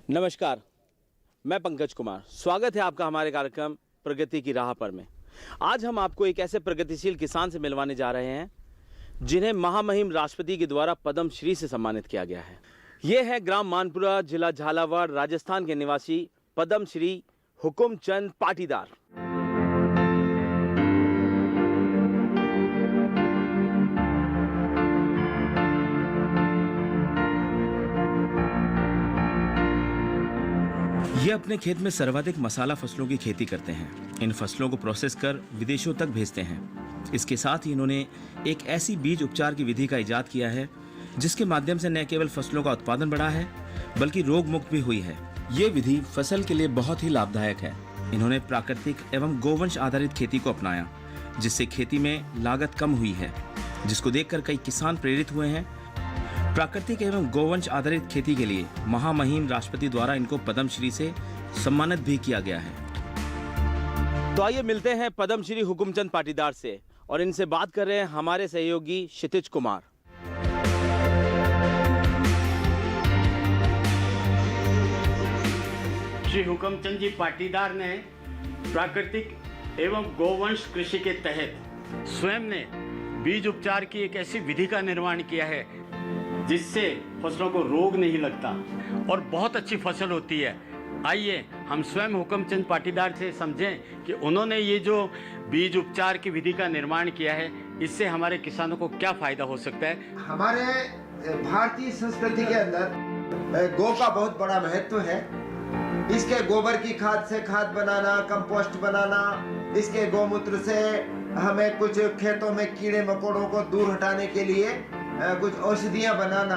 नमस्कार, मैं पंकज कुमार। स्वागत है आपका हमारे कार्यक्रम प्रगति की राह पर में। आज हम आपको एक ऐसे प्रगतिशील किसान से मिलवाने जा रहे हैं जिन्हें महामहिम राष्ट्रपति के द्वारा पद्म श्री से सम्मानित किया गया है। ये है ग्राम मानपुरा, जिला झालावाड़, राजस्थान के निवासी पद्म श्री हुकुमचंद पाटीदार। ये अपने खेत में सर्वाधिक मसाला फसलों की खेती करते हैं। इन फसलों को प्रोसेस कर विदेशों तक भेजते हैं। इसके साथ ही इन्होंने एक ऐसी बीज उपचार की विधि का इजाद किया है जिसके माध्यम से न केवल फसलों का उत्पादन बढ़ा है बल्कि रोग मुक्त भी हुई है। ये विधि फसल के लिए बहुत ही लाभदायक है। इन्होंने प्राकृतिक एवं गोवंश आधारित खेती को अपनाया जिससे खेती में लागत कम हुई है, जिसको देखकर कई किसान प्रेरित हुए हैं। प्राकृतिक एवं गोवंश आधारित खेती के लिए महामहिम राष्ट्रपति द्वारा इनको पद्म श्री से सम्मानित भी किया गया है। तो आइए मिलते हैं पद्म श्री हुकुमचंद पाटीदार से और इनसे बात कर रहे हैं हमारे सहयोगी क्षितिज कुमार। श्री हुकुमचंद जी पाटीदार ने प्राकृतिक एवं गोवंश कृषि के तहत स्वयं ने बीज उपचार की एक ऐसी विधि का निर्माण किया है जिससे फसलों को रोग नहीं लगता और बहुत अच्छी फसल होती है। आइए हम स्वयं हुकुमचंद पाटीदार से समझें कि उन्होंने ये जो बीज उपचार की विधि का निर्माण किया है इससे हमारे किसानों को क्या फायदा हो सकता है। हमारे भारतीय संस्कृति के अंदर गौ का बहुत बड़ा महत्व है। इसके गोबर की खाद से खाद बनाना, कंपोस्ट बनाना, इसके गौमूत्र से हमें कुछ खेतों में कीड़े मकोड़ों को दूर हटाने के लिए कुछ औषधियां बनाना,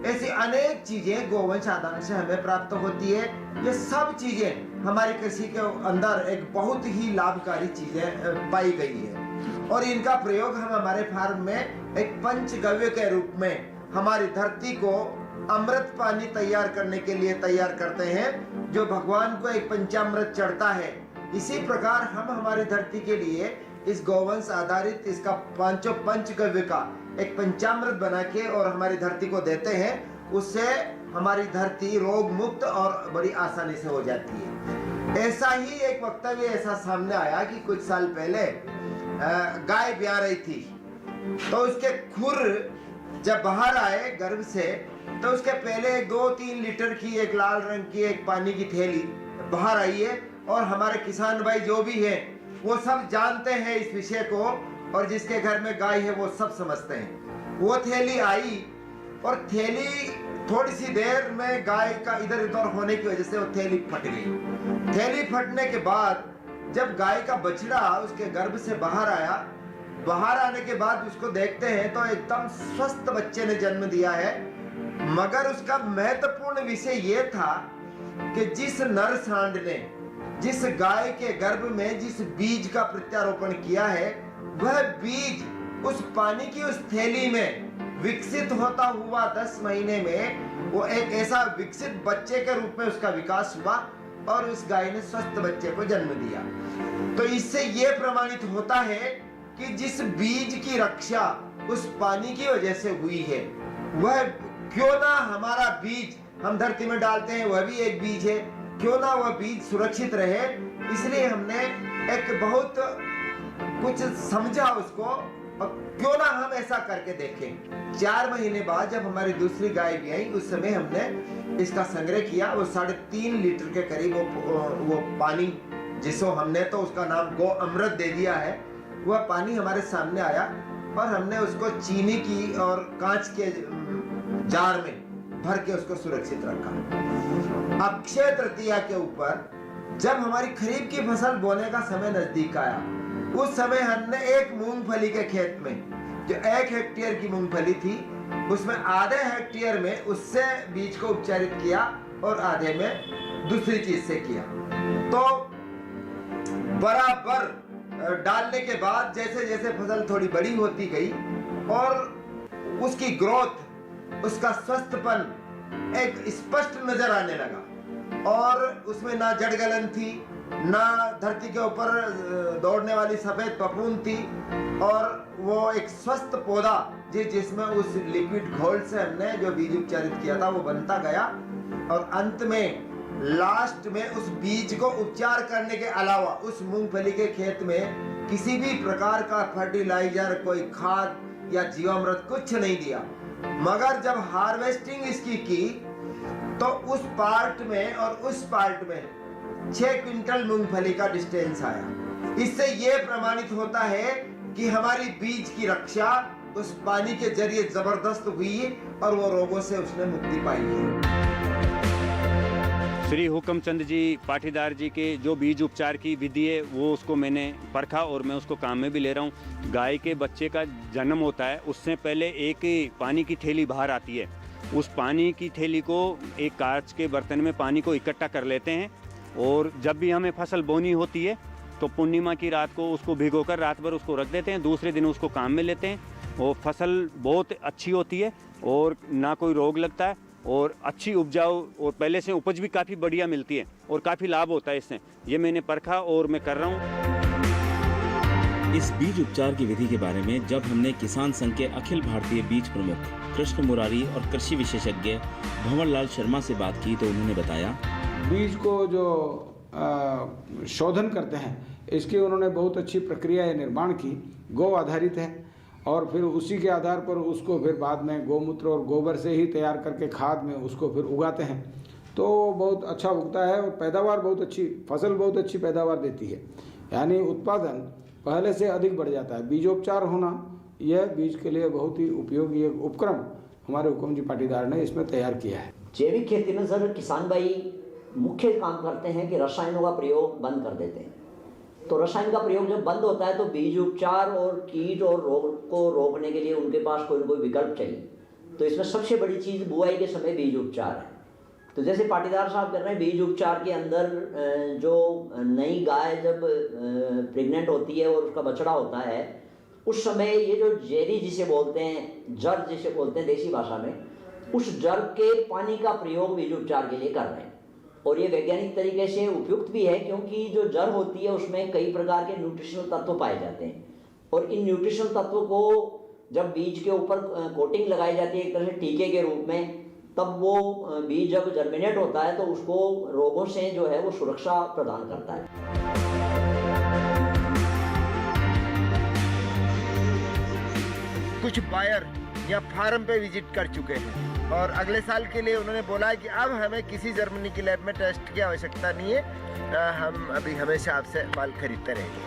ऐसी अनेक चीजें गोवंश आधार से हमें प्राप्त होती है। ये सब चीजें हमारी कृषि के अंदर एक बहुत ही लाभकारी चीजें पाई गई है और इनका प्रयोग हम हमारे फार्म में एक पंचगव्य के रूप में हमारी धरती को अमृत पानी तैयार करने के लिए तैयार करते हैं, जो भगवान को एक पंचामृत चढ़ता है। इसी प्रकार हम हमारी धरती के लिए इस गोवंश आधारित इसका पांचों पंचगव्य का एक पंचामृत बना के और हमारी धरती को देते हैं। उससे हमारी धरती रोग मुक्त और बड़ी आसानी से हो जाती है। ऐसा ही एक वक्तव्य ऐसा सामने आया कि कुछ साल पहले गाय ब्याह रही थी, तो उसके खुर जब बाहर आए गर्भ से तो उसके पहले 2-3 लीटर की एक लाल रंग की एक पानी की थैली बाहर आई है और हमारे किसान भाई जो भी है वो सब जानते हैं इस विषय को और जिसके घर में गाय है वो सब समझते हैं। वो थैली आई और थैली थोड़ी सी देर में गाय का इधर उधर होने की वजह से वो थैली फट गई। थैली फटने के बाद जब गाय का बछड़ा उसके गर्भ से बाहर आया, बाहर आने के बाद उसको देखते हैं तो एकदम स्वस्थ बच्चे ने जन्म दिया है। मगर उसका महत्वपूर्ण विषय ये था कि जिस नर सांड ने जिस गाय के गर्भ में जिस बीज का प्रत्यारोपण किया है वह बीज उस पानी की उस थैली में विकसित होता हुआ 10 महीने में वो एक ऐसा विकसित बच्चे के रूप में उसका विकास हुआ और उस गाय ने स्वस्थ बच्चे को जन्म दिया। तो इससे ये प्रमाणित होता है कि जिस बीज की रक्षा उस पानी की वजह से हुई है वह क्यों ना हमारा बीज हम धरती में डालते हैं वह भी एक बीज है, क्यों ना वह बीज सुरक्षित रहे। इसलिए हमने एक बहुत कुछ समझा उसको और क्यों ना हम ऐसा करके देखें। 4 महीने बाद जब हमारी दूसरी गाय भी आई उस समय हमने इसका संग्रह किया। वो 3.5 लीटर के करीब वो पानी जिसको हमने तो उसका नाम गो अमृत दे दिया है, वह पानी हमारे सामने आया और हमने उसको चीनी की और कांच के जार में भर के उसको सुरक्षित रखा। अक्षय तृतीया के ऊपर जब हमारी खरीफ की फसल बोने का समय नजदीक आया उस समय हमने एक मूंगफली के खेत में जो 1 हेक्टेयर की मूंगफली थी उसमें आधे हेक्टेयर में उससे बीज को उपचारित किया और आधे में दूसरी चीज से किया। तो बराबर डालने के बाद जैसे जैसे फसल थोड़ी बड़ी होती गई और उसकी ग्रोथ, उसका स्वस्थपन एक स्पष्ट नजर आने लगा और उसमें ना जड़ गलन थी, ना धरती के ऊपर दौड़ने वाली सफेद पपून थी और वो एक स्वस्थ पौधा जिसमें उस लिक्विड घोल से हमने जो बीज उपचारित किया था वो बनता गया और अंत में लास्ट में उस बीज को उपचार करने के अलावा उस मूंगफली के खेत में किसी भी प्रकार का फर्टिलाइजर, कोई खाद या जीवामृत कुछ नहीं दिया। मगर जब हार्वेस्टिंग इसकी की तो उस पार्ट में और उस पार्ट में 6 क्विंटल मूंगफली का डिस्टेंस आया। इससे यह प्रमाणित होता है कि हमारी बीज की रक्षा उस पानी के जरिए जबरदस्त हुई और वो रोगों से उसने मुक्ति पाई है। श्री हुक्मचंद जी पाटीदार जी के जो बीज उपचार की विधि है वो उसको मैंने परखा और मैं उसको काम में भी ले रहा हूँ। गाय के बच्चे का जन्म होता है उससे पहले एक पानी की थैली बाहर आती है। उस पानी की थैली को एक कांच के बर्तन में पानी को इकट्ठा कर लेते हैं और जब भी हमें फसल बोनी होती है तो पूर्णिमा की रात को उसको भिगोकर रात भर उसको रख देते हैं। दूसरे दिन उसको काम में लेते हैं और फसल बहुत अच्छी होती है और ना कोई रोग लगता है और अच्छी उपजाऊ और पहले से उपज भी काफ़ी बढ़िया मिलती है और काफ़ी लाभ होता है इससे। ये मैंने परखा और मैं कर रहा हूँ। इस बीज उपचार की विधि के बारे में जब हमने किसान संघ के अखिल भारतीय बीज प्रमुख कृष्ण मुरारी और कृषि विशेषज्ञ भंवरलाल शर्मा से बात की तो उन्होंने बताया, बीज को जो शोधन करते हैं इसकी उन्होंने बहुत अच्छी प्रक्रिया निर्माण की, गौ आधारित है और फिर उसी के आधार पर उसको फिर बाद में गौमूत्र और गोबर से ही तैयार करके खाद में उसको फिर उगाते हैं तो बहुत अच्छा उगता है और पैदावार बहुत अच्छी, फसल बहुत अच्छी पैदावार देती है। यानी उत्पादन पहले से अधिक बढ़ जाता है। बीजोपचार होना यह बीज के लिए बहुत ही उपयोगी एक उपक्रम हमारे हुक्म जी पाटीदार ने इसमें तैयार किया है। जैविक खेती में सर किसान भाई मुख्य काम करते हैं कि रसायनों का प्रयोग बंद कर देते हैं। तो रसायन का प्रयोग जब बंद होता है तो बीज उपचार और कीट और रोग को रोकने के लिए उनके पास कोई न कोई विकल्प चाहिए। तो इसमें सबसे बड़ी चीज़ बुआई के समय बीज उपचार है। तो जैसे पाटीदार साहब कर रहे हैं, बीज उपचार के अंदर जो नई गाय जब प्रेग्नेंट होती है और उसका बछड़ा होता है उस समय ये जो जेरी जिसे बोलते हैं, जर जिसे बोलते हैं देसी भाषा में, उस जर के पानी का प्रयोग बीज उपचार के लिए कर रहे हैं। और ये वैज्ञानिक तरीके से उपयुक्त भी है क्योंकि जो जर होती है उसमें कई प्रकार के न्यूट्रिशनल तत्व पाए जाते हैं और इन न्यूट्रिशनल तत्वों को जब बीज के ऊपर कोटिंग लगाई जाती है एक तरह से टीके के रूप में, तब वो बीज जब जर्मिनेट होता है तो उसको रोगों से जो है वो सुरक्षा प्रदान करता है। कुछ बायर या फार्म पे विजिट कर चुके हैं और अगले साल के लिए उन्होंने बोला है कि अब हमें किसी जर्मनी की लैब में टेस्ट की आवश्यकता नहीं है, हम अभी हमेशा आपसे माल खरीदते रहेंगे।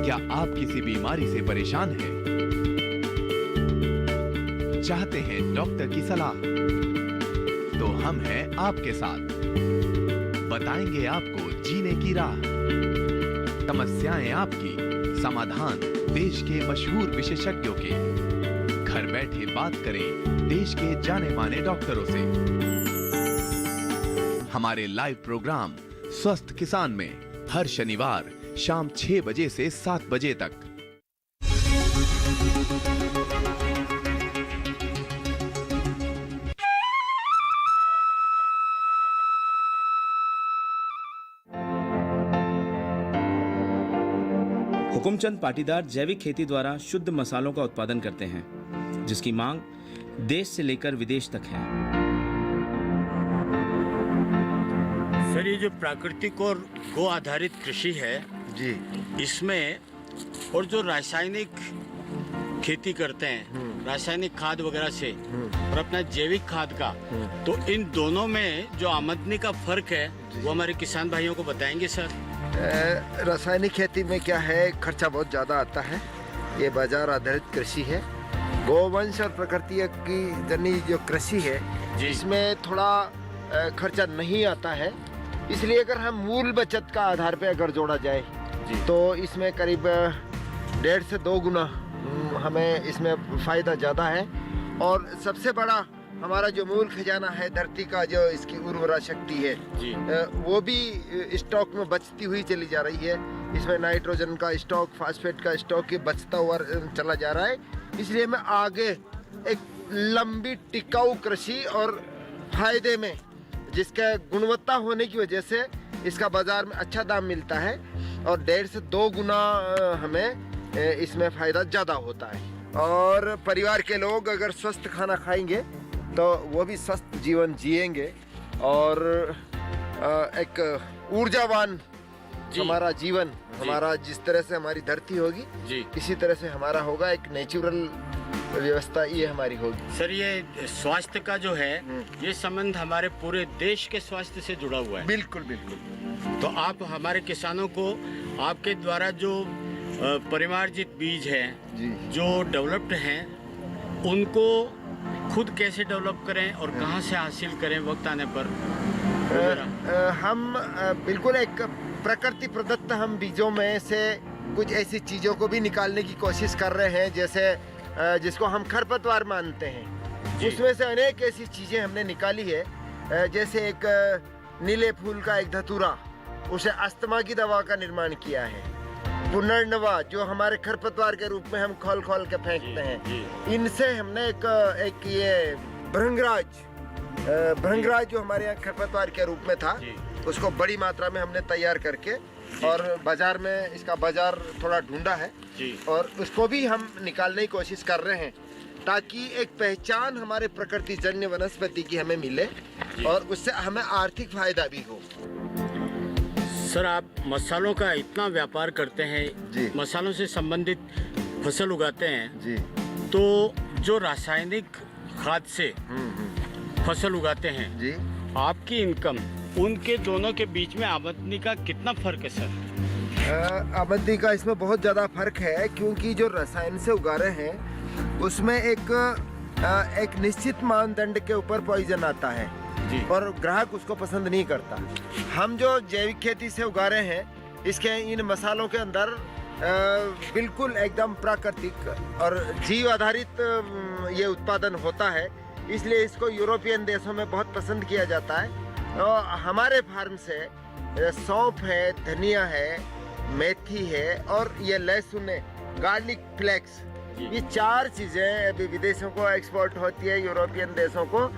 क्या आप किसी बीमारी से परेशान हैं? चाहते हैं डॉक्टर की सलाह? तो हम हैं आपके साथ, बताएंगे आपको जीने की राह। समस्याएं आपकी, समाधान देश के मशहूर विशेषज्ञों के। घर बैठे बात करें देश के जाने माने डॉक्टरों से। हमारे लाइव प्रोग्राम स्वस्थ किसान में हर शनिवार शाम 6 बजे से 7 बजे तक। हुकुमचंद पाटीदार जैविक खेती द्वारा शुद्ध मसालों का उत्पादन करते हैं जिसकी मांग देश से लेकर विदेश तक है। सर ये जो प्राकृतिक और गो आधारित कृषि है जी, इसमें और जो रासायनिक खेती करते हैं रासायनिक खाद वगैरह से और अपना जैविक खाद का, तो इन दोनों में जो आमदनी का फर्क है वो हमारे किसान भाइयों को बताएंगे सर। रासायनिक खेती में क्या है, खर्चा बहुत ज़्यादा आता है। ये बाजार आधारित कृषि है। गोवंश और प्रकृति की जनी जो कृषि है इसमें थोड़ा खर्चा नहीं आता है। इसलिए अगर हम मूल बचत का आधार पे अगर जोड़ा जाए तो इसमें करीब 1.5 से 2 गुना हमें इसमें फ़ायदा ज़्यादा है। और सबसे बड़ा हमारा जो मूल खजाना है धरती का, जो इसकी उर्वरा शक्ति है वो भी स्टॉक में बचती हुई चली जा रही है। इसमें नाइट्रोजन का स्टॉक, फास्फेट का स्टॉक ये बचता हुआ चला जा रहा है। इसलिए मैं आगे एक लंबी टिकाऊ कृषि और फायदे में, जिसका गुणवत्ता होने की वजह से इसका बाजार में अच्छा दाम मिलता है, और 1.5 से 2 गुना हमें इसमें फ़ायदा ज़्यादा होता है। और परिवार के लोग अगर स्वस्थ खाना खाएंगे तो वो भी स्वस्थ जीवन जिएंगे और एक ऊर्जावान हमारा जीवन, हमारा जिस तरह से हमारी धरती होगी जी इसी तरह से हमारा होगा, एक नेचुरल व्यवस्था ये हमारी होगी। सर, ये स्वास्थ्य का जो है ये संबंध हमारे पूरे देश के स्वास्थ्य से जुड़ा हुआ है। बिल्कुल बिल्कुल। तो आप हमारे किसानों को आपके द्वारा जो परिवारजित बीज है जी जो डेवलप्ड हैं उनको खुद कैसे डेवलप करें और कहाँ से हासिल करें वक्त आने पर? हम बिल्कुल एक प्रकृति प्रदत्त हम बीजों में से कुछ ऐसी चीज़ों को भी निकालने की कोशिश कर रहे हैं, जैसे जिसको हम खरपतवार मानते हैं। उसमें से अनेक ऐसी चीज़ें हमने निकाली है, जैसे एक नीले फूल का एक धतूरा, उसे अस्थमा की दवा का निर्माण किया है। पुनर्नवा जो हमारे खरपतवार के रूप में हम खोल खोल के फेंकते हैं, इनसे हमने एक ये भृंगराज जो हमारे यहाँ खरपतवार के रूप में था, उसको बड़ी मात्रा में हमने तैयार करके और बाजार में इसका बाजार थोड़ा ढूंढा है और उसको भी हम निकालने की कोशिश कर रहे हैं, ताकि एक पहचान हमारे प्रकृति जन्य वनस्पति की हमें मिले और उससे हमें आर्थिक फायदा भी हो। सर, आप मसालों का इतना व्यापार करते हैं जी। मसालों से संबंधित फसल उगाते हैं जी। तो जो रासायनिक खाद से फसल उगाते हैं जी। आपकी इनकम उनके दोनों के बीच में आमदनी का कितना फर्क है सर? आमदनी का इसमें बहुत ज़्यादा फर्क है, क्योंकि जो रसायन से उगा रहे हैं उसमें एक निश्चित मानदंड के ऊपर पॉइजन आता है और ग्राहक उसको पसंद नहीं करता। हम जो जैविक खेती से उगा रहे हैं इसके इन मसालों के अंदर बिल्कुल एकदम प्राकृतिक और जीव आधारित ये उत्पादन होता है, इसलिए इसको यूरोपियन देशों में बहुत पसंद किया जाता है। और हमारे फार्म से सौंफ है, धनिया है, मेथी है और ये लहसुन है, गार्लिक फ्लेक्स, ये 4 चीज़ें अभी विदेशों को एक्सपोर्ट होती है, यूरोपियन देशों को।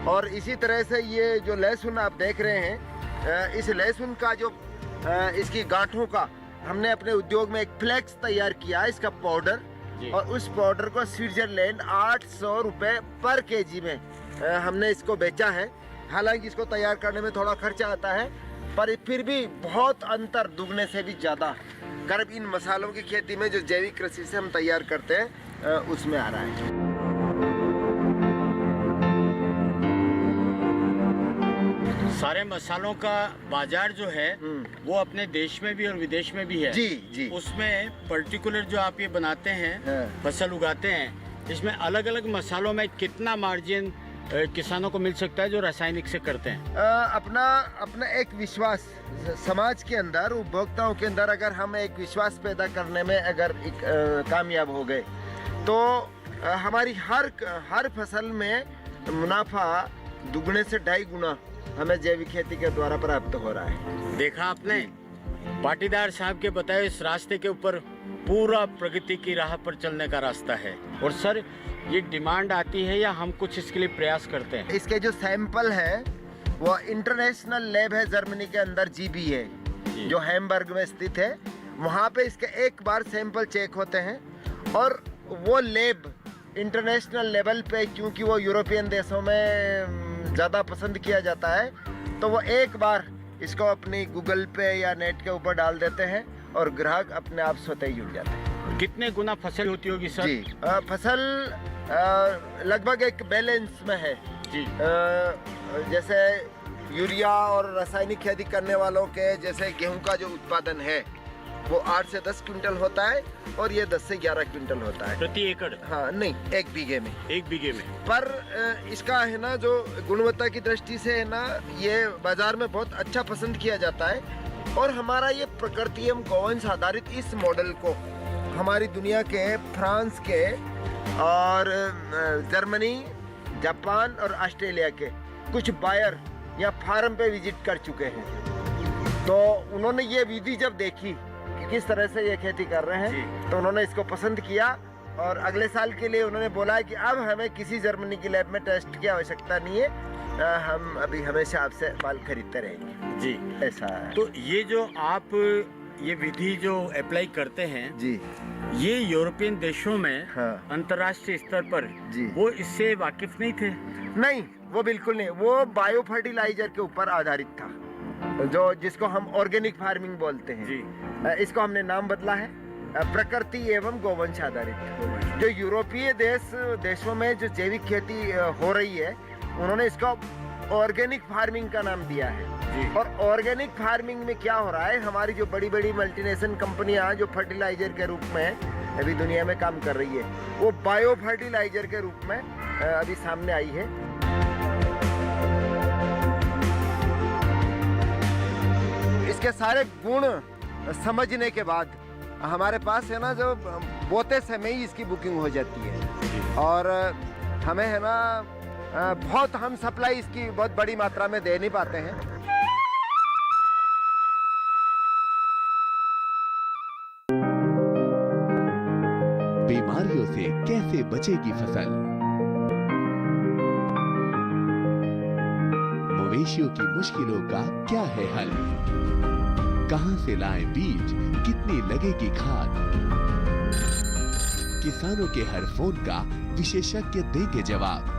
और इसी तरह से ये जो लहसुन आप देख रहे हैं, इस लहसुन का जो इसकी गांठों का हमने अपने उद्योग में एक फ्लेक्स तैयार किया है, इसका पाउडर, और उस पाउडर को स्विट्जरलैंड 800 रुपये पर केजी में हमने इसको बेचा है। हालांकि इसको तैयार करने में थोड़ा खर्चा आता है, पर फिर भी बहुत अंतर, दुगने से भी ज़्यादा कर्ब इन मसालों की खेती में जो जैविक कृषि से हम तैयार करते हैं उसमें आ रहा है। सारे मसालों का बाजार जो है वो अपने देश में भी और विदेश में भी है। जी जी। उसमें पर्टिकुलर जो आप ये बनाते हैं, फसल उगाते हैं, इसमें अलग अलग मसालों में कितना मार्जिन किसानों को मिल सकता है जो रासायनिक से करते हैं? अपना एक विश्वास समाज के अंदर, उपभोक्ताओं के अंदर, अगर हम एक विश्वास पैदा करने में अगर कामयाब हो गए तो हमारी हर फसल में मुनाफा दुगने से 2.5 गुना हमें जैविक खेती के द्वारा प्राप्त हो रहा है। देखा आपने, पाटीदार साहब के बताए इस रास्ते के ऊपर पूरा प्रगति की राह पर चलने का रास्ता है। और सर, ये डिमांड आती है या हम कुछ इसके लिए प्रयास करते हैं? इसके जो सैंपल है वो इंटरनेशनल लैब है जर्मनी के अंदर, GBA, जो हैमबर्ग में स्थित है। वहाँ पे इसके एक बार सैंपल चेक होते हैं और वो लैब इंटरनेशनल लेवल पे, क्योंकि वो यूरोपियन देशों में ज़्यादा पसंद किया जाता है, तो वो एक बार इसको अपनी गूगल पे या नेट के ऊपर डाल देते हैं और ग्राहक अपने आप स्वतः ही जुड़ जाते हैं। कितने गुना फसल होती होगी सर? जी, फसल लगभग एक बैलेंस में है जी। जैसे यूरिया और रासायनिक खेती करने वालों के जैसे गेहूं का जो उत्पादन है वो 8 से 10 क्विंटल होता है और ये 10 से 11 क्विंटल होता है प्रति एकड़? हाँ, नहीं, 1 बीघे में। 1 बीघे में। पर इसका है ना, जो गुणवत्ता की दृष्टि से है ना, ये बाजार में बहुत अच्छा पसंद किया जाता है। और हमारा ये प्रकृति एवं गोवंश आधारित इस मॉडल को हमारी दुनिया के फ्रांस के और जर्मनी, जापान और ऑस्ट्रेलिया के कुछ बायर या फार्म पे विजिट कर चुके हैं। तो उन्होंने ये विधि जब देखी कि किस तरह से ये खेती कर रहे हैं, तो उन्होंने इसको पसंद किया और अगले साल के लिए उन्होंने बोला कि अब हमें किसी जर्मनी की लैब में टेस्ट की आवश्यकता नहीं है, हम अभी हमेशा आपसे माल खरीदते रहेंगे। जी, ऐसा है। तो ये जो आप ये विधि जो अप्लाई करते हैं जी ये यूरोपियन देशों में हाँ। अंतर्राष्ट्रीय स्तर पर जी। वो इससे वाकिफ नहीं थे। नहीं, वो बिल्कुल नहीं, वो बायो फर्टिलाइजर के ऊपर आधारित था, जो जिसको हम ऑर्गेनिक फार्मिंग बोलते हैं जी। इसको हमने नाम बदला है प्रकृति एवं गोवंश आधारित। जो यूरोपीय देशों में जो जैविक खेती हो रही है, उन्होंने इसको ऑर्गेनिक फार्मिंग का नाम दिया है। और ऑर्गेनिक फार्मिंग में क्या हो रहा है, हमारी जो बड़ी बड़ी मल्टीनेशनल कंपनियां जो फर्टिलाइजर के रूप में अभी दुनिया में काम कर रही है, वो बायो फर्टिलाइजर के रूप में अभी सामने आई है। इसके सारे गुण समझने के बाद हमारे पास है ना, जो बोते समय ही इसकी बुकिंग हो जाती है और हमें है ना बहुत हम सप्लाई इसकी बहुत बड़ी मात्रा में दे नहीं पाते हैं। बीमारियों से कैसे बचेगी फसल, मवेशियों की मुश्किलों का क्या है हल, कहां से लाएं बीज, कितनी लगेगी खाद, किसानों के हर फोन का विशेषज्ञ देंगे जवाब।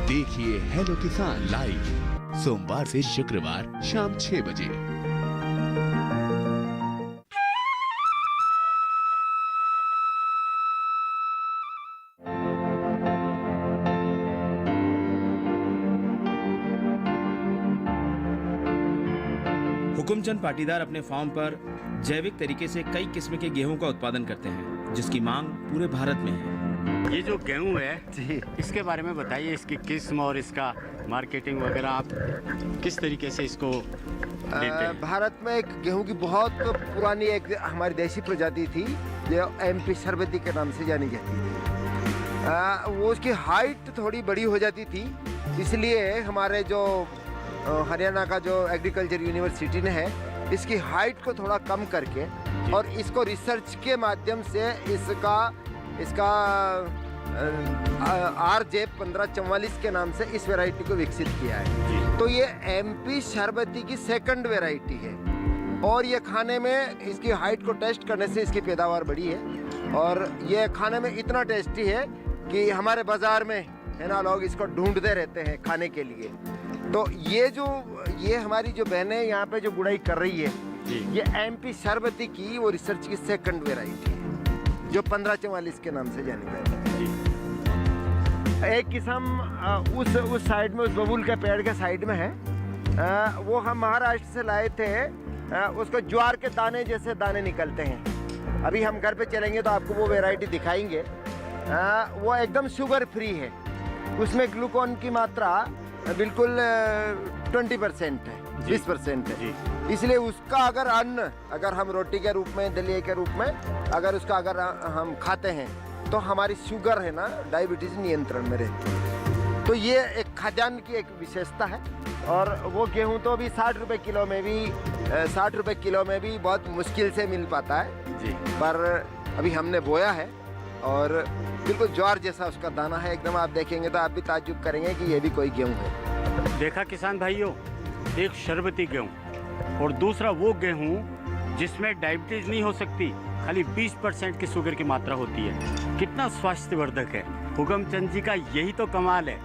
देखिए हेलो किसान लाइव सोमवार से शुक्रवार शाम 6 बजे। हुकुमचंद पाटीदार अपने फार्म पर जैविक तरीके से कई किस्म के गेहूं का उत्पादन करते हैं, जिसकी मांग पूरे भारत में है। ये जो गेहूं है जी, इसके बारे में बताइए, इसकी किस्म और इसका मार्केटिंग वगैरह आप किस तरीके से इसको देते हैं? भारत में एक गेहूं की बहुत पुरानी एक हमारी देसी प्रजाति थी जो MP शरबती के नाम से जानी जाती थी। वो उसकी हाइट थोड़ी बड़ी हो जाती थी, इसलिए हमारे जो हरियाणा का जो एग्रीकल्चर यूनिवर्सिटी ने है, इसकी हाइट को थोड़ा कम करके और इसको रिसर्च के माध्यम से इसका RJ 1544 के नाम से इस वैरायटी को विकसित किया है। तो ये MP शरबती की सेकंड वैरायटी है और ये खाने में इसकी हाइट को टेस्ट करने से इसकी पैदावार बढ़ी है और ये खाने में इतना टेस्टी है कि हमारे बाजार में है ना लोग इसको ढूंढते रहते हैं खाने के लिए। तो ये हमारी जो बहनें यहाँ पे जो गुड़ाई कर रही है, ये MP शरबती की वो रिसर्च की सेकंड वैरायटी है जो 1544 के नाम से जानी जाती है। एक किस्म उस साइड में, उस बबूल के पेड़ के साइड में है, वो हम महाराष्ट्र से लाए थे। उसको ज्वार के दाने जैसे दाने निकलते हैं। अभी हम घर पे चलेंगे तो आपको वो वैरायटी दिखाएंगे। वो एकदम शुगर फ्री है, उसमें ग्लूकोन की मात्रा बिल्कुल 20% है, 20% है। इसलिए उसका अगर हम रोटी के रूप में, दलिए के रूप में अगर उसका अगर हम खाते हैं तो हमारी शुगर है ना, डायबिटीज नियंत्रण में रहती है। तो ये एक खाद्यान्न की एक विशेषता है। और वो गेहूं तो अभी 60 रुपए किलो में भी बहुत मुश्किल से मिल पाता है जी, पर अभी हमने बोया है और बिल्कुल ज्वार जैसा उसका दाना है एकदम। आप देखेंगे तो आप भी ताज्जुब करेंगे कि ये भी कोई गेहूं है। देखा किसान भाइयों, एक शरबती गेहूं और दूसरा वो गेहूं जिसमें डायबिटीज नहीं हो सकती, खाली 20% की शुगर की मात्रा होती है। कितना स्वास्थ्यवर्धक है। हुकुमचंद जी का यही तो कमाल है।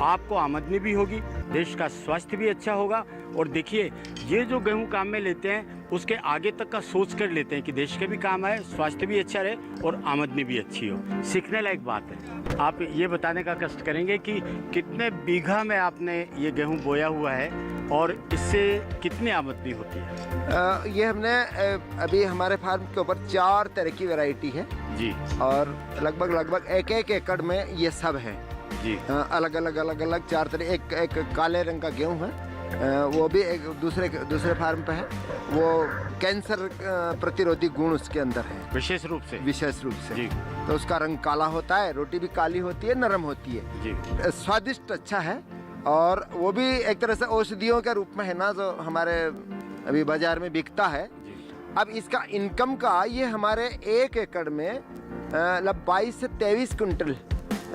आपको आमदनी भी होगी, देश का स्वास्थ्य भी अच्छा होगा। और देखिए, ये जो गेहूं काम में लेते हैं उसके आगे तक का सोच कर लेते हैं कि देश के भी काम आए, स्वास्थ्य भी अच्छा रहे और आमदनी भी अच्छी हो। सीखने लायक बात है। आप ये बताने का कष्ट करेंगे कि कितने बीघा में आपने ये गेहूं बोया हुआ है और इससे कितनी आमदनी होती है? ये हमने अभी हमारे फार्म के ऊपर 4 तरह की वैरायटी है जी, और लगभग एक एकड़ में ये सब है जी। अलग अलग 4 तरह। एक काले रंग का गेहूं है, वो भी एक दूसरे फार्म पे है। वो कैंसर प्रतिरोधी गुण उसके अंदर है विशेष रूप से जी। तो उसका रंग काला होता है, रोटी भी काली होती है, नरम होती है जी, स्वादिष्ट अच्छा है। और वो भी एक तरह से औषधियों के रूप में है ना, जो हमारे अभी बाजार में बिकता है। अब इसका इनकम का ये हमारे 1 एकड़ में 22 से 23 कुंटल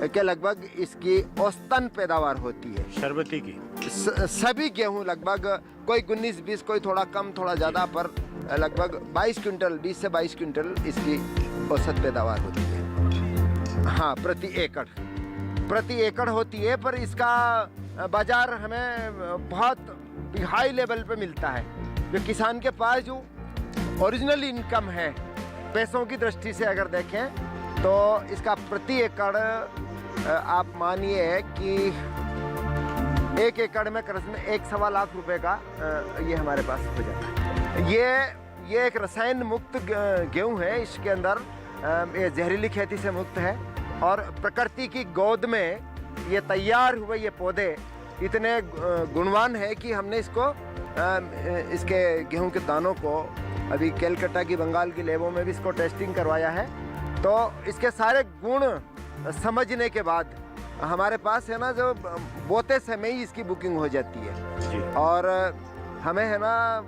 के लगभग इसकी औसतन पैदावार होती है। सभी गेहूं लगभग कोई 19-20, कोई थोड़ा कम थोड़ा ज़्यादा, पर लगभग 22 क्विंटल, 20 से 22 क्विंटल इसकी औसत पैदावार होती है। हाँ, प्रति एकड़ होती है, पर इसका बाजार हमें बहुत हाई लेवल पे मिलता है। जो किसान के पास जो ओरिजिनल इनकम है पैसों की दृष्टि से अगर देखें तो इसका प्रति एकड़ आप मानिए कि 1 एकड़ में करीब 1-1.25 लाख रुपए का ये हमारे पास हो जाता है। ये एक रसायन मुक्त गेहूं है। इसके अंदर ये जहरीली खेती से मुक्त है और प्रकृति की गोद में ये तैयार हुए ये पौधे इतने गुणवान है कि हमने इसके गेहूं के दानों को अभी कलकत्ता की, बंगाल की लैबों में भी इसको टेस्टिंग करवाया है। तो इसके सारे गुण समझने के बाद हमारे पास है ना, जो बोते समय ही इसकी बुकिंग हो जाती है और हमें है ना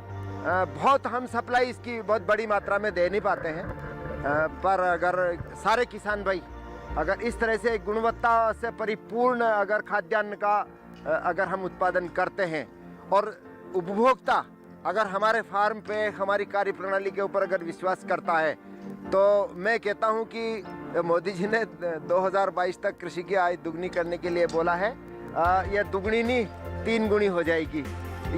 बहुत, हम सप्लाई इसकी बहुत बड़ी मात्रा में दे नहीं पाते हैं, पर अगर सारे किसान भाई अगर इस तरह से गुणवत्ता से परिपूर्ण अगर खाद्यान्न का अगर हम उत्पादन करते हैं और उपभोक्ता अगर हमारे फार्म पे, हमारी कार्यप्रणाली के ऊपर अगर विश्वास करता है, तो मैं कहता हूं कि मोदी जी ने 2022 तक कृषि की आय दुगनी करने के लिए बोला है। यह दुगनी नहीं 3 गुनी हो जाएगी,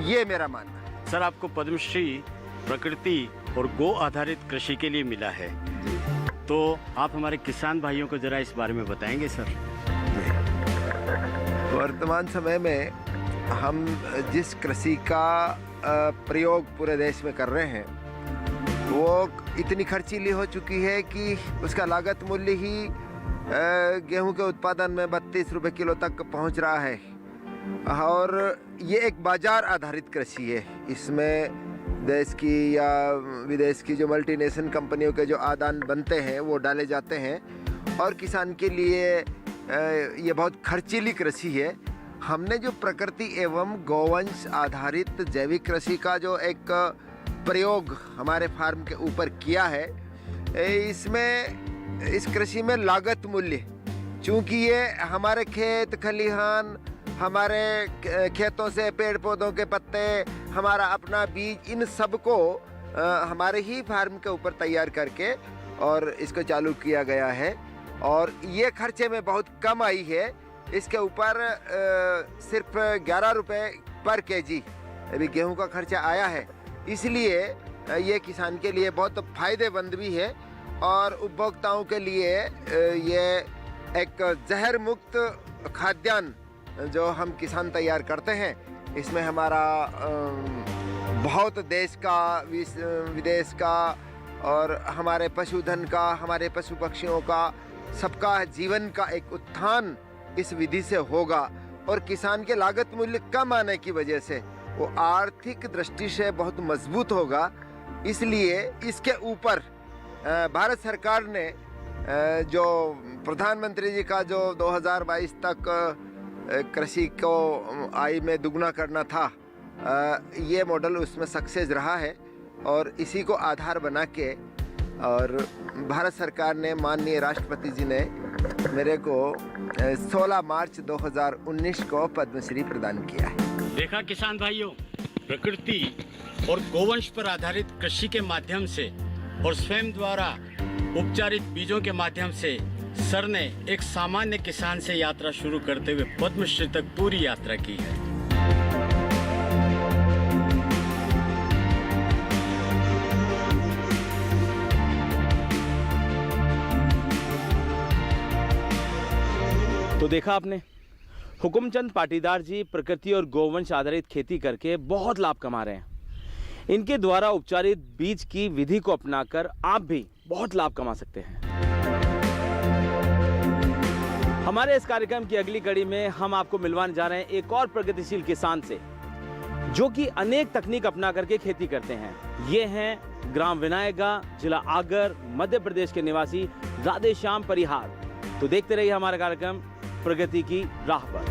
ये मेरा मानना है। सर, आपको पद्मश्री प्रकृति और गो आधारित कृषि के लिए मिला है, तो आप हमारे किसान भाइयों को जरा इस बारे में बताएंगे सर। वर्तमान समय में हम जिस कृषि का प्रयोग पूरे देश में कर रहे हैं वो इतनी खर्चीली हो चुकी है कि उसका लागत मूल्य ही गेहूं के उत्पादन में 32 रुपये किलो तक पहुंच रहा है और ये एक बाजार आधारित कृषि है। इसमें देश की या विदेश की जो मल्टीनेशनल कंपनियों के जो आदान बनते हैं वो डाले जाते हैं और किसान के लिए ये बहुत खर्चीली कृषि है। हमने जो प्रकृति एवं गौवंश आधारित जैविक कृषि का जो एक प्रयोग हमारे फार्म के ऊपर किया है, इसमें इस कृषि में लागत मूल्य, चूँकि ये हमारे खेत खलिहान, हमारे खेतों से पेड़ पौधों के पत्ते, हमारा अपना बीज, इन सब को हमारे ही फार्म के ऊपर तैयार करके और इसको चालू किया गया है और ये खर्चे में बहुत कम आई है। इसके ऊपर सिर्फ 11 रुपये पर केजी अभी गेहूं का खर्चा आया है, इसलिए ये किसान के लिए बहुत फायदेमंद भी है और उपभोक्ताओं के लिए ये एक जहर मुक्त खाद्यान्न जो हम किसान तैयार करते हैं, इसमें हमारा बहुत देश का, विदेश का और हमारे पशुधन का, हमारे पशु पक्षियों का, सबका जीवन का एक उत्थान इस विधि से होगा और किसान के लागत मूल्य कम आने की वजह से वो आर्थिक दृष्टि से बहुत मजबूत होगा। इसलिए इसके ऊपर भारत सरकार ने जो प्रधानमंत्री जी का जो 2022 तक कृषि को आय में दुगना करना था, ये मॉडल उसमें सक्सेस रहा है और इसी को आधार बना के और भारत सरकार ने, माननीय राष्ट्रपति जी ने मेरे को 16 मार्च 2019 को पद्मश्री प्रदान किया है। देखा किसान भाइयों, प्रकृति और गोवंश पर आधारित कृषि के माध्यम से और स्वयं द्वारा उपचारित बीजों के माध्यम से सर ने एक सामान्य किसान से यात्रा शुरू करते हुए पद्मश्री तक पूरी यात्रा की है। तो देखा आपने, हुकुमचंद पाटीदार जी प्रकृति और गोवंश आधारित खेती करके बहुत लाभ कमा रहे हैं। इनके द्वारा उपचारित बीज की विधि को अपनाकर आप भी बहुत लाभ कमा सकते हैं। हमारे इस कार्यक्रम की अगली कड़ी में हम आपको मिलवाने जा रहे हैं एक और प्रगतिशील किसान से, जो कि अनेक तकनीक अपना करके खेती करते हैं। ये हैं ग्राम विनायगा, जिला आगर, मध्य प्रदेश के निवासी राधेश्याम परिहार। तो देखते रहिए हमारा कार्यक्रम प्रगति की राह पर।